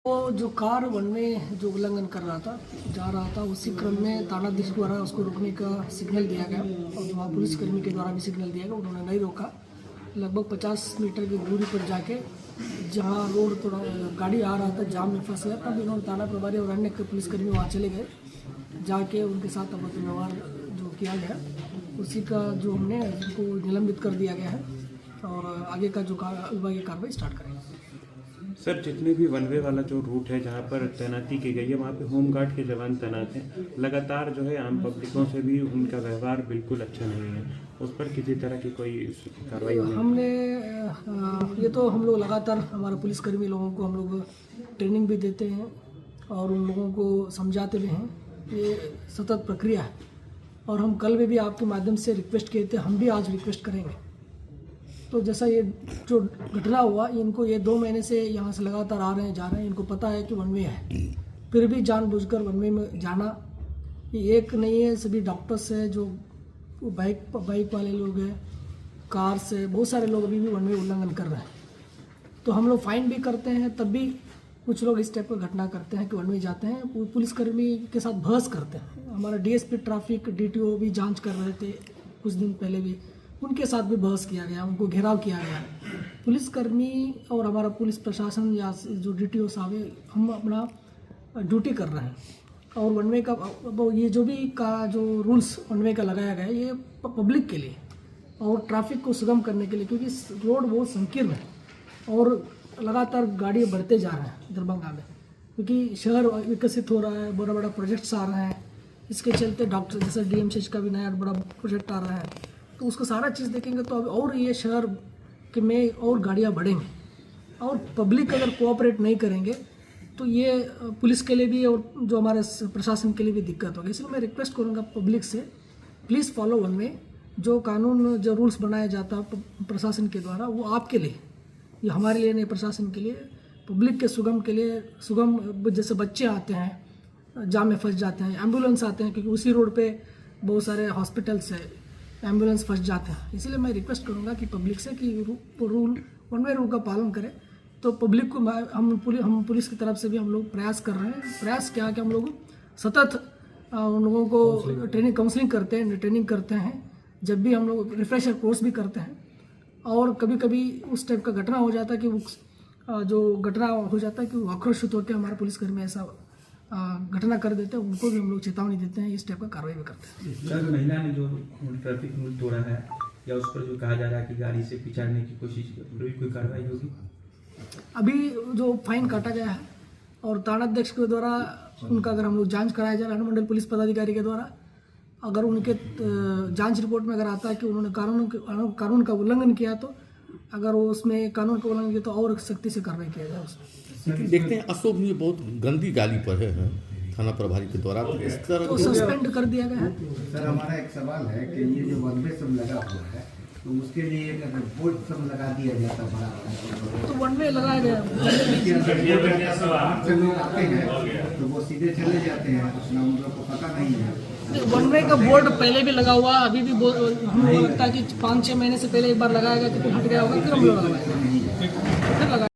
वो जो car one में जो उल्लंघन कर रहा था जा रहा था, उसी क्रम में थानाधीश द्वारा उसको रोकने का सिग्नल दिया गया और जो वहाँ पुलिसकर्मी के द्वारा भी सिग्नल दिया गया। उन्होंने नहीं रोका। लगभग 50 मीटर की दूरी पर जाके जहाँ रोड थोड़ा गाड़ी आ रहा था, जाम में फंस गया, तब इन्होंने थाना प्रभारी और अन्य पुलिसकर्मी वहाँ चले गए। जाके उनके साथ अभद्र व्यवहार जो किया गया, उसी का जो हमने उनको निलंबित कर दिया गया है और आगे का जो विभागीय कार्रवाई स्टार्ट करेंगे। सर, जितने भी वन वे वाला जो रूट है जहाँ पर तैनाती की गई है, वहाँ पे होमगार्ड के जवान तैनात हैं। लगातार जो है आम पब्लिकों से भी उनका व्यवहार बिल्कुल अच्छा नहीं है। उस पर किसी तरह की कोई कार्रवाई हमने ये तो हम लोग लगातार हमारे पुलिसकर्मी लोगों को हम लोग ट्रेनिंग भी देते हैं और उन लोगों को समझाते भी हैं। ये सतत प्रक्रिया है और हम कल भी आपके माध्यम से रिक्वेस्ट किए थे, हम भी आज रिक्वेस्ट करेंगे। तो जैसा ये जो घटना हुआ, इनको ये 2 महीने से यहाँ से लगातार आ रहे हैं, जा रहे हैं, इनको पता है कि वन वे है, फिर भी जानबूझकर वन वे में जाना ये एक नहीं है। सभी डॉक्टर्स है, जो बाइक वाले लोग हैं, कार से बहुत सारे लोग अभी भी वन वे उल्लंघन कर रहे हैं। तो हम लोग फाइन भी करते हैं, तब भी कुछ लोग इस टाइप की घटना करते हैं कि वन वे जाते हैं, पुलिसकर्मी के साथ बहस करते हैं। हमारा डीएसपी ट्रैफिक डीटीओ भी जांच कर रहे थे कुछ दिन पहले भी, उनके साथ भी बहस किया गया, उनको घेराव किया गया। पुलिसकर्मी और हमारा पुलिस प्रशासन या जो डीटीओ साहब है, हम अपना ड्यूटी कर रहे हैं और वन वे का ये जो भी जो रूल्स वन वे का लगाया गया है, ये पब्लिक के लिए और ट्रैफिक को सुगम करने के लिए, क्योंकि रोड बहुत संकीर्ण है और लगातार गाड़ी बढ़ते जा रहे हैं दरभंगा में, क्योंकि शहर विकसित हो रहा है, बड़ा बड़ा प्रोजेक्ट्स आ रहे हैं। इसके चलते डॉक्टर जैसे डीएमसीएच का भी नया बड़ा प्रोजेक्ट आ रहा है, तो उसको सारा चीज़ देखेंगे तो अब और ये शहर के में और गाड़ियाँ बढ़ेंगी और पब्लिक अगर कोऑपरेट नहीं करेंगे तो ये पुलिस के लिए भी और जो हमारे प्रशासन के लिए भी दिक्कत होगी। इसलिए मैं रिक्वेस्ट करूँगा पब्लिक से, प्लीज़ फॉलो वन वे। जो कानून जो रूल्स बनाया जाता है प्रशासन के द्वारा, वो आपके लिए, ये हमारे लिए नहीं, प्रशासन के लिए, पब्लिक के सुगम के लिए। सुगम जैसे बच्चे आते हैं, जाम में फंस जाते हैं, एम्बुलेंस आते हैं, क्योंकि उसी रोड पे बहुत सारे हॉस्पिटल्स है, एम्बुलेंस फंस जाते हैं। इसलिए मैं रिक्वेस्ट करूंगा कि पब्लिक से कि रूल वन वे रूल का पालन करें। तो पब्लिक को हम पुलिस की तरफ से भी हम लोग प्रयास कर रहे हैं। प्रयास क्या कि हम लोग सतत उन लोगों को ट्रेनिंग काउंसलिंग करते हैं, जब भी हम लोग रिफ्रेशर कोर्स भी करते हैं। और कभी कभी उस टाइप का घटना हो जाता है कि वो जो घटना हो जाता है कि वो आक्रोशित होकर हमारे पुलिसकर्मी ऐसा घटना कर देते हैं, उनको भी हम लोग चेतावनी देते हैं, इस टाइप का कार्रवाई भी करते हैं। सर, महिला ने जो ट्रैफिक रूल तोड़ा है या उस पर जो कहा जा रहा है कि गाड़ी से पिछाड़ने की कोशिश की, कोई कार्रवाई होगी? अभी जो फाइन काटा गया है और थानाध्यक्ष के द्वारा उनका अगर हम लोग जांच कराया जाए, अनुमंडल पुलिस पदाधिकारी के द्वारा, अगर उनके जांच रिपोर्ट में अगर आता है कि उन्होंने कानून का उल्लंघन किया, तो अगर वो उसमें कानून का उल्लंघन किया तो और सख्ती से कार्रवाई किया जाए उसमें। देखते हैं अशोक भी बहुत गंदी गाली पर है थाना प्रभारी के द्वारा, तो इस तरह तो सस्पेंड कर दिया गया है। सर, हमारा एक सवाल है कि ये जो वन वे सब लगा हुआ है, तो उसके लिए अगर बोर्ड सब लगा दिया जाता बड़ा, तो वन वे लगाया गया, लोग आते हैं तो वो सीधे चले जाते हैं, उसमें उन लोग को पता नहीं है। वन वे का बोर्ड पहले भी लगा हुआ, अभी भी हमें लगता है कि 5-6 महीने से पहले एक बार लगाया गया, कि हट गया होगा, फिर हम लोग लगाएंगे, फिर लगाएंगे।